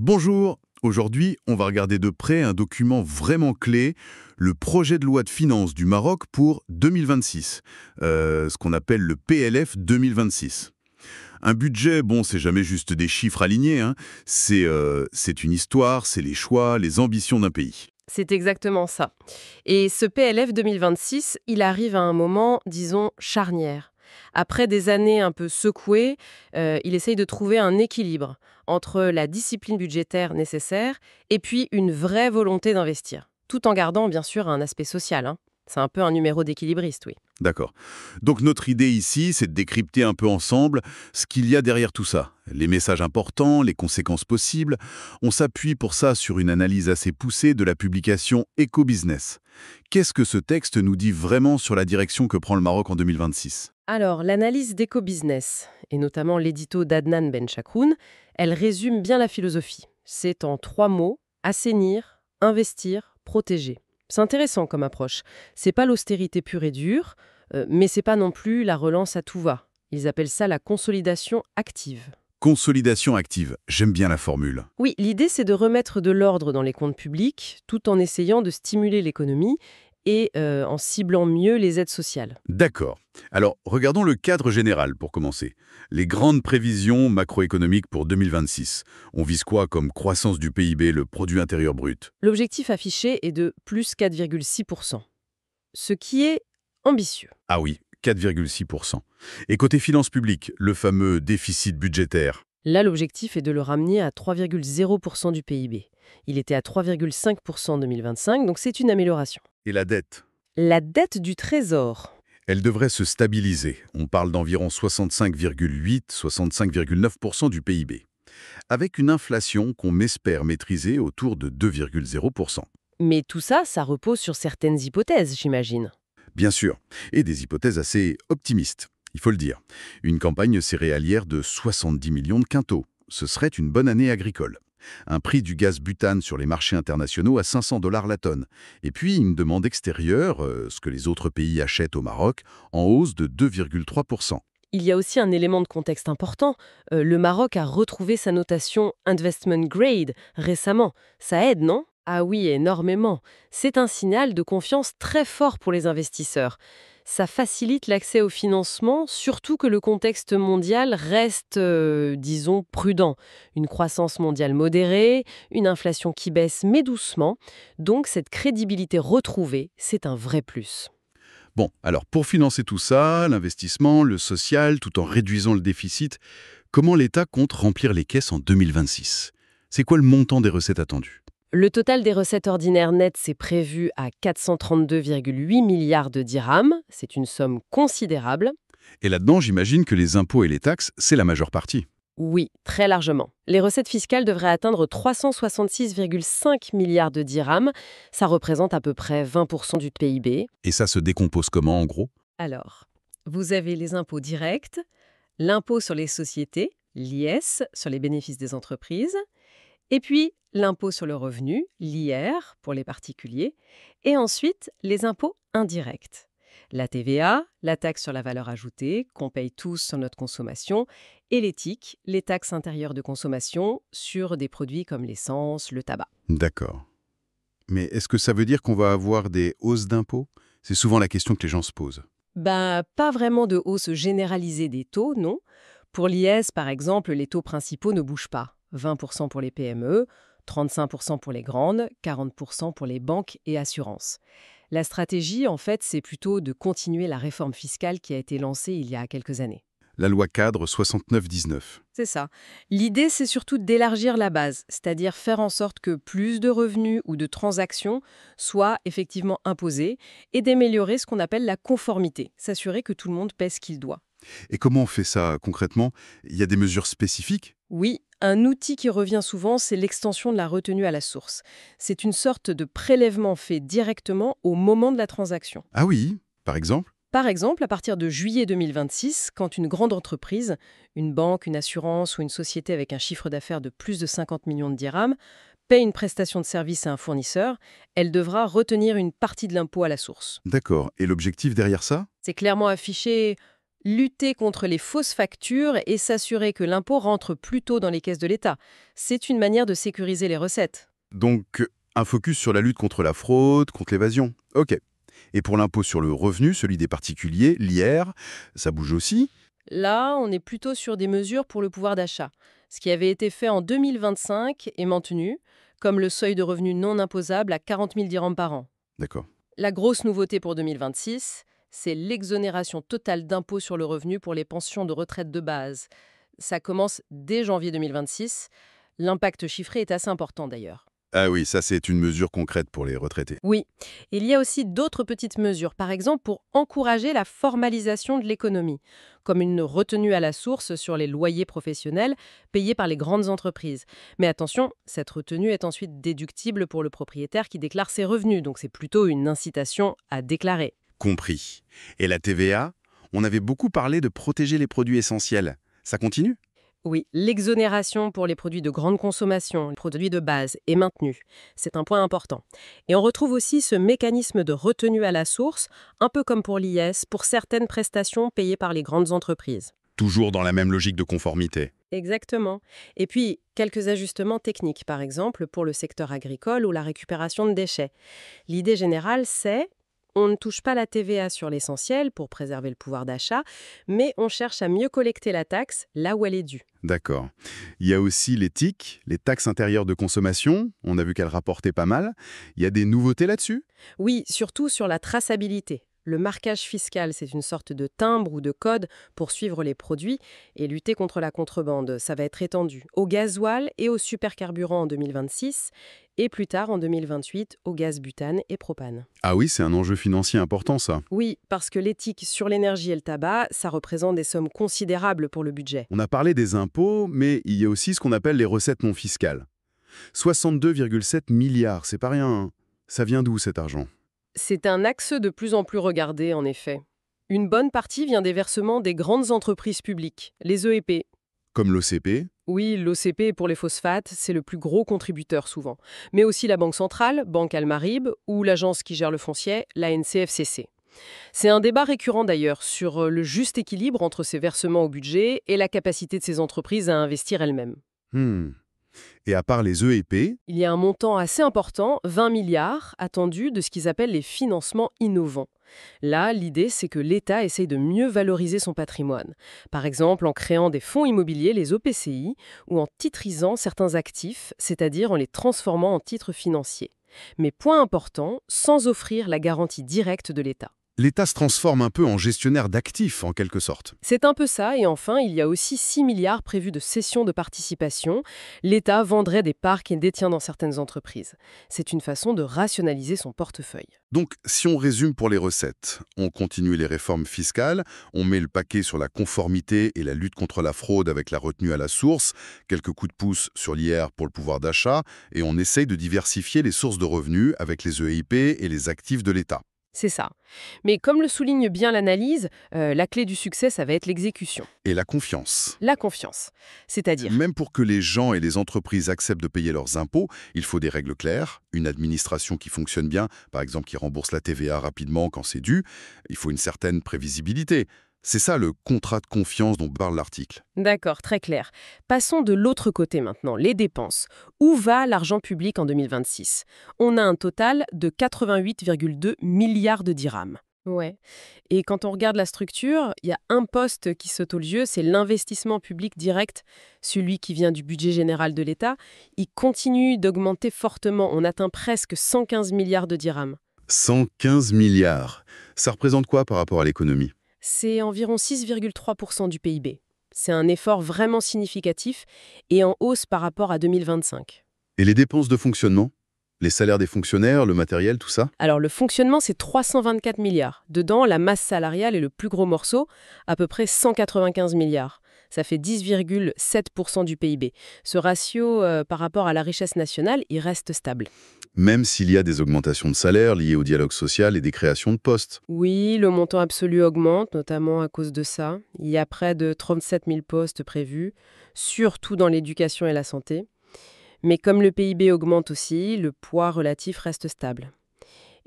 Bonjour, aujourd'hui on va regarder de près un document vraiment clé, le projet de loi de finances du Maroc pour 2026, ce qu'on appelle le PLF 2026. Un budget, bon, c'est jamais juste des chiffres alignés, hein. C'est une histoire, c'est les choix, les ambitions d'un pays. C'est exactement ça. Et ce PLF 2026, il arrive à un moment, disons, charnière. Après des années un peu secouées, il essaye de trouver un équilibre entre la discipline budgétaire nécessaire et puis une vraie volonté d'investir, tout en gardant bien sûr un aspect social, hein. C'est un peu un numéro d'équilibriste, oui. D'accord. Donc notre idée ici, c'est de décrypter un peu ensemble ce qu'il y a derrière tout ça. Les messages importants, les conséquences possibles. On s'appuie pour ça sur une analyse assez poussée de la publication Eco-Business. Qu'est-ce que ce texte nous dit vraiment sur la direction que prend le Maroc en 2026? Alors, l'analyse d'Eco-Business, et notamment l'édito d'Adnan Benchakroun, elle résume bien la philosophie. C'est en 3 mots: assainir, investir, protéger. C'est intéressant comme approche. C'est pas l'austérité pure et dure, mais c'est pas non plus la relance à tout va. Ils appellent ça la consolidation active. Consolidation active, j'aime bien la formule. Oui, l'idée c'est de remettre de l'ordre dans les comptes publics, tout en essayant de stimuler l'économie et en ciblant mieux les aides sociales. D'accord. Alors, regardons le cadre général pour commencer. Les grandes prévisions macroéconomiques pour 2026. On vise quoi comme croissance du PIB, le produit intérieur brut? L'objectif affiché est de plus 4,6%, ce qui est ambitieux. Ah oui, 4,6%. Et côté finances publiques, le fameux déficit budgétaire. Là, l'objectif est de le ramener à 3,0% du PIB. Il était à 3,5% en 2025, donc c'est une amélioration. Et la dette? La dette du Trésor. Elle devrait se stabiliser. On parle d'environ 65,8-65,9% du PIB. Avec une inflation qu'on espère maîtriser autour de 2,0%. Mais tout ça, ça repose sur certaines hypothèses, j'imagine. Bien sûr, et des hypothèses assez optimistes, il faut le dire. Une campagne céréalière de 70 millions de quintaux. Ce serait une bonne année agricole. Un prix du gaz butane sur les marchés internationaux à 500 $ la tonne. Et puis une demande extérieure, ce que les autres pays achètent au Maroc, en hausse de 2,3%. Il y a aussi un élément de contexte important. Le Maroc a retrouvé sa notation Investment Grade récemment. Ça aide, non? Ah oui, énormément. C'est un signal de confiance très fort pour les investisseurs. Ça facilite l'accès au financement, surtout que le contexte mondial reste, disons, prudent. Une croissance mondiale modérée, une inflation qui baisse mais doucement. Donc cette crédibilité retrouvée, c'est un vrai plus. Bon, alors pour financer tout ça, l'investissement, le social, tout en réduisant le déficit, comment l'État compte remplir les caisses en 2026? C'est quoi le montant des recettes attendues? Le total des recettes ordinaires nettes s'est prévu à 432,8 milliards de dirhams. C'est une somme considérable. Et là-dedans, j'imagine que les impôts et les taxes, c'est la majeure partie. Oui, très largement. Les recettes fiscales devraient atteindre 366,5 milliards de dirhams. Ça représente à peu près 20% du PIB. Et ça se décompose comment en gros? Alors, vous avez les impôts directs, l'impôt sur les sociétés, l'IS, sur les bénéfices des entreprises, et puis l'impôt sur le revenu, l'IR, pour les particuliers, et ensuite les impôts indirects. La TVA, la taxe sur la valeur ajoutée, qu'on paye tous sur notre consommation, et l'éthique, les taxes intérieures de consommation sur des produits comme l'essence, le tabac. D'accord. Mais est-ce que ça veut dire qu'on va avoir des hausses d'impôts? C'est souvent la question que les gens se posent. Pas vraiment de hausse généralisée des taux, non. Pour l'IS, par exemple, les taux principaux ne bougent pas. 20% pour les PME, 35% pour les grandes, 40% pour les banques et assurances. La stratégie, en fait, c'est plutôt de continuer la réforme fiscale qui a été lancée il y a quelques années. La loi cadre 69-19. C'est ça. L'idée, c'est surtout d'élargir la base, c'est-à-dire faire en sorte que plus de revenus ou de transactions soient effectivement imposés et d'améliorer ce qu'on appelle la conformité, s'assurer que tout le monde paie ce qu'il doit. Et comment on fait ça concrètement? Il y a des mesures spécifiques? Oui, un outil qui revient souvent, c'est l'extension de la retenue à la source. C'est une sorte de prélèvement fait directement au moment de la transaction. Ah oui, par exemple? Par exemple, à partir de juillet 2026, quand une grande entreprise, une banque, une assurance ou une société avec un chiffre d'affaires de plus de 50 millions de dirhams, paie une prestation de service à un fournisseur, elle devra retenir une partie de l'impôt à la source. D'accord. Et l'objectif derrière ça? C'est clairement affiché Lutter contre les fausses factures et s'assurer que l'impôt rentre plus tôt dans les caisses de l'État. C'est une manière de sécuriser les recettes. Donc, un focus sur la lutte contre la fraude, contre l'évasion. Ok. Et pour l'impôt sur le revenu, celui des particuliers, l'IR, ça bouge aussi? Là, on est plutôt sur des mesures pour le pouvoir d'achat. Ce qui avait été fait en 2025 est maintenu, comme le seuil de revenu non imposable à 40 000 dirhams par an. D'accord. La grosse nouveauté pour 2026, c'est l'exonération totale d'impôt sur le revenu pour les pensions de retraite de base. Ça commence dès janvier 2026. L'impact chiffré est assez important d'ailleurs. Ah oui, ça c'est une mesure concrète pour les retraités. Oui, il y a aussi d'autres petites mesures, par exemple pour encourager la formalisation de l'économie, comme une retenue à la source sur les loyers professionnels payés par les grandes entreprises. Mais attention, cette retenue est ensuite déductible pour le propriétaire qui déclare ses revenus, donc c'est plutôt une incitation à déclarer. Compris. Et la TVA? On avait beaucoup parlé de protéger les produits essentiels. Ça continue? Oui, l'exonération pour les produits de grande consommation, les produits de base, est maintenue. C'est un point important. Et on retrouve aussi ce mécanisme de retenue à la source, un peu comme pour l'IS, pour certaines prestations payées par les grandes entreprises. Toujours dans la même logique de conformité. Exactement. Et puis, quelques ajustements techniques, par exemple, pour le secteur agricole ou la récupération de déchets. L'idée générale, c'est on ne touche pas la TVA sur l'essentiel pour préserver le pouvoir d'achat, mais on cherche à mieux collecter la taxe là où elle est due. D'accord. Il y a aussi les TIC, les taxes intérieures de consommation. On a vu qu'elles rapportaient pas mal. Il y a des nouveautés là-dessus? Oui, surtout sur la traçabilité. Le marquage fiscal, c'est une sorte de timbre ou de code pour suivre les produits et lutter contre la contrebande. Ça va être étendu au gasoil et aux supercarburants en 2026 et plus tard en 2028 au gaz butane et propane. Ah oui, c'est un enjeu financier important ça. Oui, parce que l'éthique sur l'énergie et le tabac, ça représente des sommes considérables pour le budget. On a parlé des impôts, mais il y a aussi ce qu'on appelle les recettes non fiscales. 62,7 milliards, c'est pas rien, hein. Ça vient d'où cet argent? C'est un axe de plus en plus regardé, en effet. Une bonne partie vient des versements des grandes entreprises publiques, les EEP. Comme l'OCP? Oui, l'OCP pour les phosphates, c'est le plus gros contributeur souvent. Mais aussi la Banque centrale, Banque Almarib, ou l'agence qui gère le foncier, la NCFCC. C'est un débat récurrent d'ailleurs sur le juste équilibre entre ces versements au budget et la capacité de ces entreprises à investir elles-mêmes. Hmm. Et à part les EEP, Il y a un montant assez important, 20 milliards, attendu de ce qu'ils appellent les financements innovants. Là, l'idée, c'est que l'État essaye de mieux valoriser son patrimoine. Par exemple, en créant des fonds immobiliers, les OPCI, ou en titrisant certains actifs, c'est-à-dire en les transformant en titres financiers. Mais point important, sans offrir la garantie directe de l'État. l'État se transforme un peu en gestionnaire d'actifs, en quelque sorte. C'est un peu ça, et enfin, il y a aussi 6 milliards prévus de cessions de participation. L'État vendrait des parts qu'il détient dans certaines entreprises. C'est une façon de rationaliser son portefeuille. Donc, si on résume pour les recettes, on continue les réformes fiscales, on met le paquet sur la conformité et la lutte contre la fraude avec la retenue à la source, quelques coups de pouce sur l'IR pour le pouvoir d'achat, et on essaye de diversifier les sources de revenus avec les EIP et les actifs de l'État. C'est ça. Mais comme le souligne bien l'analyse, la clé du succès, ça va être l'exécution. Et la confiance. La confiance. C'est-à-dire, Même pour que les gens et les entreprises acceptent de payer leurs impôts, il faut des règles claires, une administration qui fonctionne bien, par exemple qui rembourse la TVA rapidement quand c'est dû, il faut une certaine prévisibilité. C'est ça le contrat de confiance dont parle l'article. d'accord, très clair. Passons de l'autre côté maintenant, les dépenses. Où va l'argent public en 2026? On a un total de 88,2 milliards de dirhams. Ouais. Et quand on regarde la structure, il y a un poste qui saute aux yeux, c'est l'investissement public direct, celui qui vient du budget général de l'État. Il continue d'augmenter fortement. On atteint presque 115 milliards de dirhams. 115 milliards. Ça représente quoi par rapport à l'économie? C'est environ 6,3% du PIB. C'est un effort vraiment significatif et en hausse par rapport à 2025. Et les dépenses de fonctionnement? Les salaires des fonctionnaires, le matériel, tout ça? Alors le fonctionnement, c'est 324 milliards. Dedans, la masse salariale est le plus gros morceau, à peu près 195 milliards. Ça fait 10,7% du PIB. Ce ratio, par rapport à la richesse nationale, il reste stable. Même s'il y a des augmentations de salaire liées au dialogue social et des créations de postes. Oui, le montant absolu augmente, notamment à cause de ça. Il y a près de 37 000 postes prévus, surtout dans l'éducation et la santé. Mais comme le PIB augmente aussi, le poids relatif reste stable.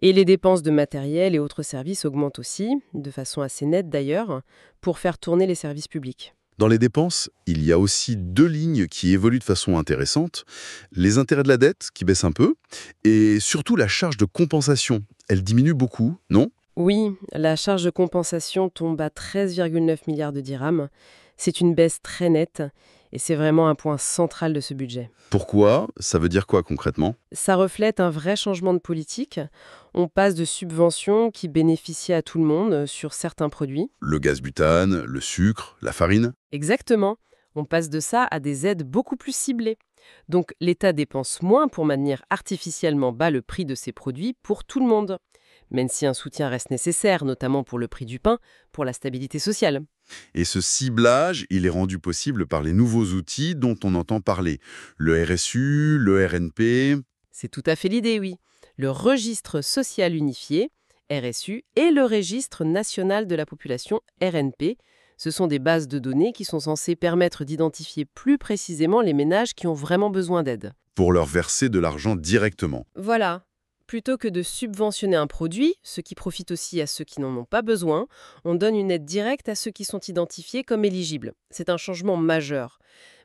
Et les dépenses de matériel et autres services augmentent aussi, de façon assez nette d'ailleurs, pour faire tourner les services publics. Dans les dépenses, il y a aussi deux lignes qui évoluent de façon intéressante. Les intérêts de la dette, qui baissent un peu, et surtout la charge de compensation. Elle diminue beaucoup, non? Oui, la charge de compensation tombe à 13,9 milliards de dirhams. C'est une baisse très nette et c'est vraiment un point central de ce budget. Pourquoi? Ça veut dire quoi concrètement? Ça reflète un vrai changement de politique. On passe de subventions qui bénéficiaient à tout le monde sur certains produits. Le gaz butane, le sucre, la farine? Exactement. On passe de ça à des aides beaucoup plus ciblées. Donc l'État dépense moins pour maintenir artificiellement bas le prix de ses produits pour tout le monde. Même si un soutien reste nécessaire, notamment pour le prix du pain, pour la stabilité sociale. Et ce ciblage, il est rendu possible par les nouveaux outils dont on entend parler. Le RSU, le RNP. C'est tout à fait l'idée, oui. Le registre social unifié, RSU, et le registre national de la population, RNP, ce sont des bases de données qui sont censées permettre d'identifier plus précisément les ménages qui ont vraiment besoin d'aide. Pour leur verser de l'argent directement. Voilà. Plutôt que de subventionner un produit, ce qui profite aussi à ceux qui n'en ont pas besoin, on donne une aide directe à ceux qui sont identifiés comme éligibles. C'est un changement majeur.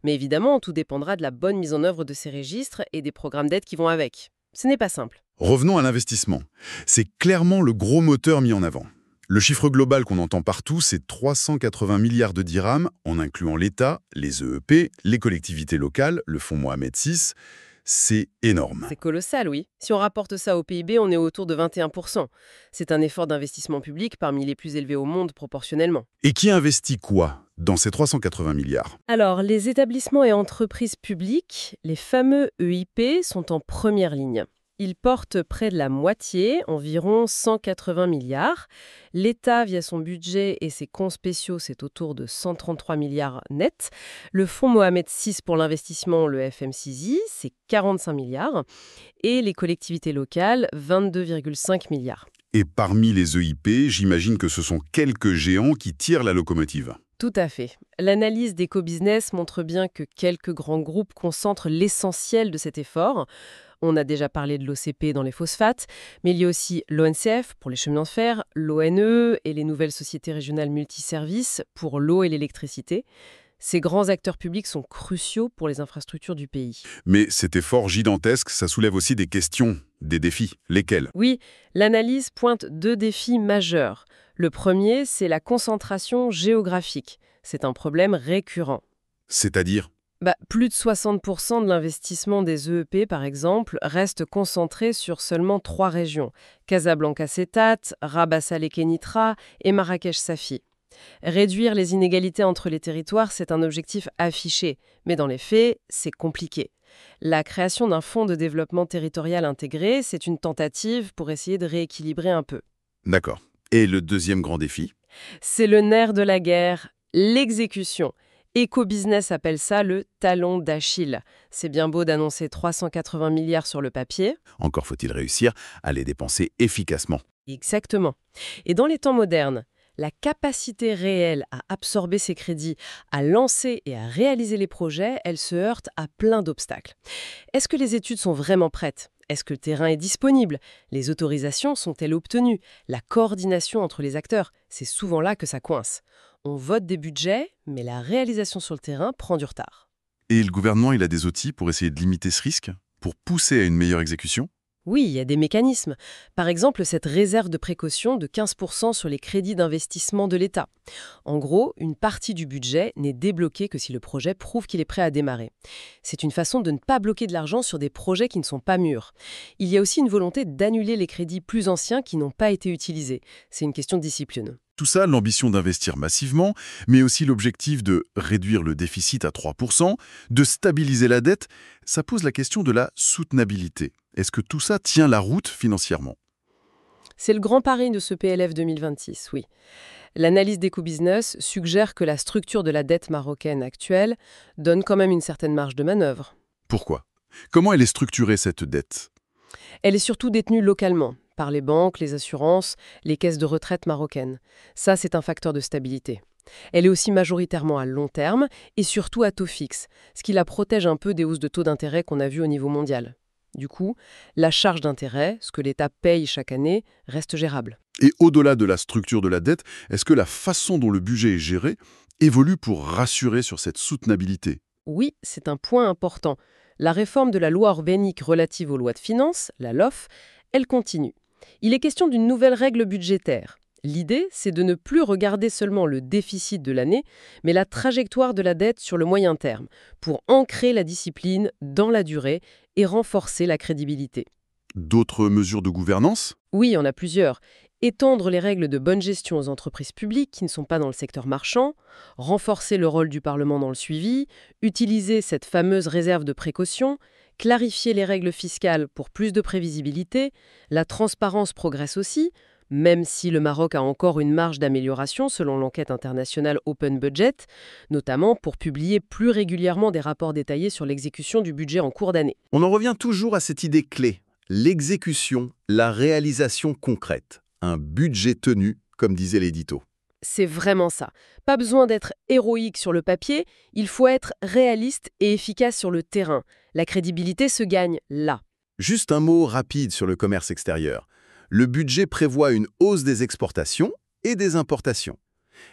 Mais évidemment, tout dépendra de la bonne mise en œuvre de ces registres et des programmes d'aide qui vont avec. Ce n'est pas simple. Revenons à l'investissement. C'est clairement le gros moteur mis en avant. Le chiffre global qu'on entend partout, c'est 380 milliards de dirhams, en incluant l'État, les EEP, les collectivités locales, le fonds Mohamed VI. C'est énorme. C'est colossal, oui. Si on rapporte ça au PIB, on est autour de 21%. C'est un effort d'investissement public parmi les plus élevés au monde proportionnellement. Et qui investit quoi dans ces 380 milliards? Alors, les établissements et entreprises publiques, les fameux EIP, sont en première ligne. Ils portent près de la moitié, environ 180 milliards. L'État, via son budget et ses comptes spéciaux, c'est autour de 133 milliards net. Le fonds Mohamed VI pour l'investissement, le FMCI, c'est 45 milliards. Et les collectivités locales, 22,5 milliards. Et parmi les EIP, j'imagine que ce sont quelques géants qui tirent la locomotive. Tout à fait. L'analyse d'EcoBusiness montre bien que quelques grands groupes concentrent l'essentiel de cet effort. On a déjà parlé de l'OCP dans les phosphates, mais il y a aussi l'ONCF pour les chemins de fer, l'ONE et les nouvelles sociétés régionales multiservices pour l'eau et l'électricité. Ces grands acteurs publics sont cruciaux pour les infrastructures du pays. Mais cet effort gigantesque, ça soulève aussi des questions, des défis. Lesquels? Oui, l'analyse pointe deux défis majeurs. Le premier, c'est la concentration géographique. C'est un problème récurrent. C'est-à-dire? Plus de 60% de l'investissement des EEP, par exemple, reste concentré sur seulement 3 régions. Casablanca-Cétat, Rabat-Salé-Kénitra et Marrakech-Safi. Réduire les inégalités entre les territoires, c'est un objectif affiché. Mais dans les faits, c'est compliqué. La création d'un fonds de développement territorial intégré, c'est une tentative pour essayer de rééquilibrer un peu. D'accord. Et le deuxième grand défi? C'est le nerf de la guerre, l'exécution. EcoBusiness appelle ça le talon d'Achille. C'est bien beau d'annoncer 380 milliards sur le papier. Encore faut-il réussir à les dépenser efficacement. Exactement. Et dans les temps modernes, la capacité réelle à absorber ces crédits, à lancer et à réaliser les projets, elle se heurte à plein d'obstacles. Est-ce que les études sont vraiment prêtes ? Est-ce que le terrain est disponible? Les autorisations sont-elles obtenues? La coordination entre les acteurs, c'est souvent là que ça coince. On vote des budgets, mais la réalisation sur le terrain prend du retard. Et le gouvernement, il a des outils pour essayer de limiter ce risque? Pour pousser à une meilleure exécution? Oui, il y a des mécanismes. Par exemple, cette réserve de précaution de 15% sur les crédits d'investissement de l'État. En gros, une partie du budget n'est débloquée que si le projet prouve qu'il est prêt à démarrer. C'est une façon de ne pas bloquer de l'argent sur des projets qui ne sont pas mûrs. Il y a aussi une volonté d'annuler les crédits plus anciens qui n'ont pas été utilisés. C'est une question de discipline. Tout ça, l'ambition d'investir massivement, mais aussi l'objectif de réduire le déficit à 3%, de stabiliser la dette, ça pose la question de la soutenabilité. Est-ce que tout ça tient la route financièrement? C'est le grand pari de ce PLF 2026, oui. L'analyse d'EcoBusiness suggère que la structure de la dette marocaine actuelle donne quand même une certaine marge de manœuvre. Pourquoi? Comment elle est structurée, cette dette? Elle est surtout détenue localement, par les banques, les assurances, les caisses de retraite marocaines. Ça, c'est un facteur de stabilité. Elle est aussi majoritairement à long terme et surtout à taux fixe, ce qui la protège un peu des hausses de taux d'intérêt qu'on a vues au niveau mondial. Du coup, la charge d'intérêt, ce que l'État paye chaque année, reste gérable. Et au-delà de la structure de la dette, est-ce que la façon dont le budget est géré évolue pour rassurer sur cette soutenabilité? Oui, c'est un point important. La réforme de la loi organique relative aux lois de finances, la LOF, elle continue. Il est question d'une nouvelle règle budgétaire. L'idée, c'est de ne plus regarder seulement le déficit de l'année, mais la trajectoire de la dette sur le moyen terme, pour ancrer la discipline dans la durée et renforcer la crédibilité. D'autres mesures de gouvernance? Oui, il y en a plusieurs. Étendre les règles de bonne gestion aux entreprises publiques qui ne sont pas dans le secteur marchand, renforcer le rôle du Parlement dans le suivi, utiliser cette fameuse réserve de précaution, clarifier les règles fiscales pour plus de prévisibilité, la transparence progresse aussi, même si le Maroc a encore une marge d'amélioration selon l'enquête internationale Open Budget, notamment pour publier plus régulièrement des rapports détaillés sur l'exécution du budget en cours d'année. On en revient toujours à cette idée clé, l'exécution, la réalisation concrète, un budget tenu, comme disait l'édito. C'est vraiment ça. Pas besoin d'être héroïque sur le papier, il faut être réaliste et efficace sur le terrain. La crédibilité se gagne là. Juste un mot rapide sur le commerce extérieur. Le budget prévoit une hausse des exportations et des importations.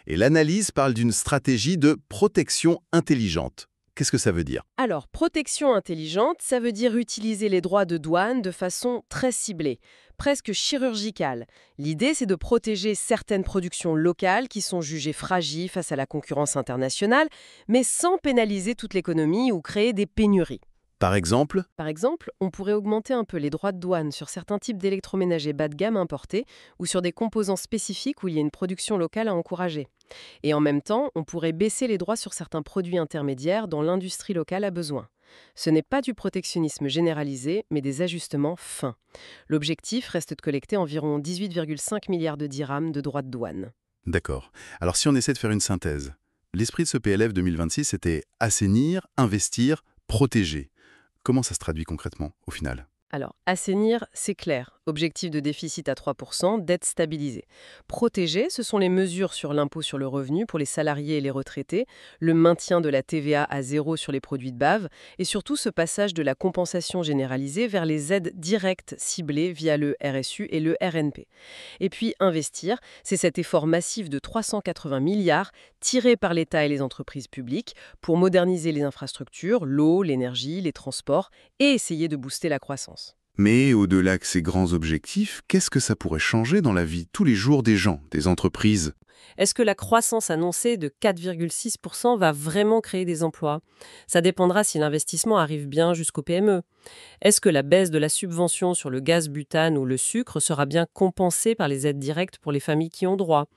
Et l'analyse parle d'une stratégie de protection intelligente. Qu'est-ce que ça veut dire? Alors, protection intelligente, ça veut dire utiliser les droits de douane de façon très ciblée, presque chirurgicale. L'idée, c'est de protéger certaines productions locales qui sont jugées fragiles face à la concurrence internationale, mais sans pénaliser toute l'économie ou créer des pénuries. Par exemple, Par exemple, on pourrait augmenter un peu les droits de douane sur certains types d'électroménagers bas de gamme importés ou sur des composants spécifiques où il y a une production locale à encourager. Et en même temps, on pourrait baisser les droits sur certains produits intermédiaires dont l'industrie locale a besoin. Ce n'est pas du protectionnisme généralisé, mais des ajustements fins. L'objectif reste de collecter environ 18,5 milliards de dirhams de droits de douane. D'accord. Alors si on essaie de faire une synthèse, l'esprit de ce PLF 2026 était assainir, investir, protéger. Comment ça se traduit concrètement, au final? Alors, assainir, c'est clair. Objectif de déficit à 3%, dette stabilisée. Protéger, ce sont les mesures sur l'impôt sur le revenu pour les salariés et les retraités, le maintien de la TVA à zéro sur les produits de bave, et surtout ce passage de la compensation généralisée vers les aides directes ciblées via le RSU et le RNP. Et puis, investir, c'est cet effort massif de 380 milliards tiré par l'État et les entreprises publiques pour moderniser les infrastructures, l'eau, l'énergie, les transports, et essayer de booster la croissance. Mais au-delà de ces grands objectifs, qu'est-ce que ça pourrait changer dans la vie tous les jours des gens, des entreprises? Est-ce que la croissance annoncée de 4,6% va vraiment créer des emplois? Ça dépendra si l'investissement arrive bien jusqu'aux PME. Est-ce que la baisse de la subvention sur le gaz butane ou le sucre sera bien compensée par les aides directes pour les familles qui ont droit?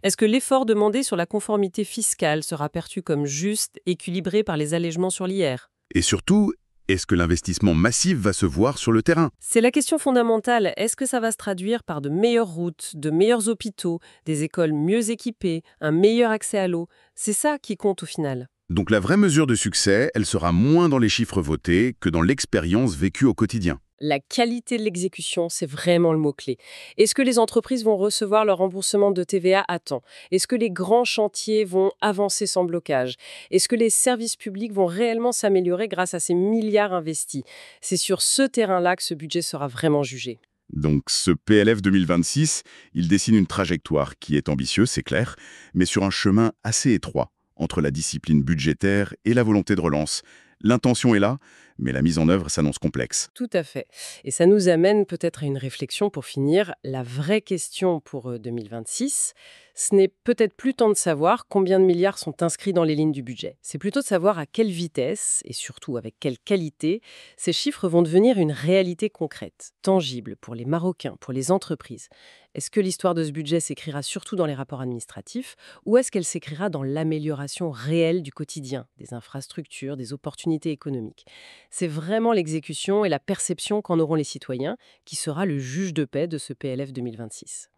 Est-ce que l'effort demandé sur la conformité fiscale sera perçu comme juste, équilibré par les allègements sur l'IR? Et surtout, est-ce que l'investissement massif va se voir sur le terrain? C'est la question fondamentale. Est-ce que ça va se traduire par de meilleures routes, de meilleurs hôpitaux, des écoles mieux équipées, un meilleur accès à l'eau? C'est ça qui compte au final. Donc la vraie mesure de succès, elle sera moins dans les chiffres votés que dans l'expérience vécue au quotidien. La qualité de l'exécution, c'est vraiment le mot-clé. Est-ce que les entreprises vont recevoir leur remboursement de TVA à temps? Est-ce que les grands chantiers vont avancer sans blocage? Est-ce que les services publics vont réellement s'améliorer grâce à ces milliards investis? C'est sur ce terrain-là que ce budget sera vraiment jugé. Donc ce PLF 2026, il dessine une trajectoire qui est ambitieuse, c'est clair, mais sur un chemin assez étroit entre la discipline budgétaire et la volonté de relance. L'intention est là, mais la mise en œuvre s'annonce complexe. Tout à fait. Et ça nous amène peut-être à une réflexion pour finir. La vraie question pour 2026, ce n'est peut-être plus tant de savoir combien de milliards sont inscrits dans les lignes du budget. C'est plutôt de savoir à quelle vitesse, et surtout avec quelle qualité, ces chiffres vont devenir une réalité concrète, tangible pour les Marocains, pour les entreprises. Est-ce que l'histoire de ce budget s'écrira surtout dans les rapports administratifs, ou est-ce qu'elle s'écrira dans l'amélioration réelle du quotidien, des infrastructures, des opportunités économiques? C'est vraiment l'exécution et la perception qu'en auront les citoyens qui sera le juge de paix de ce PLF 2026.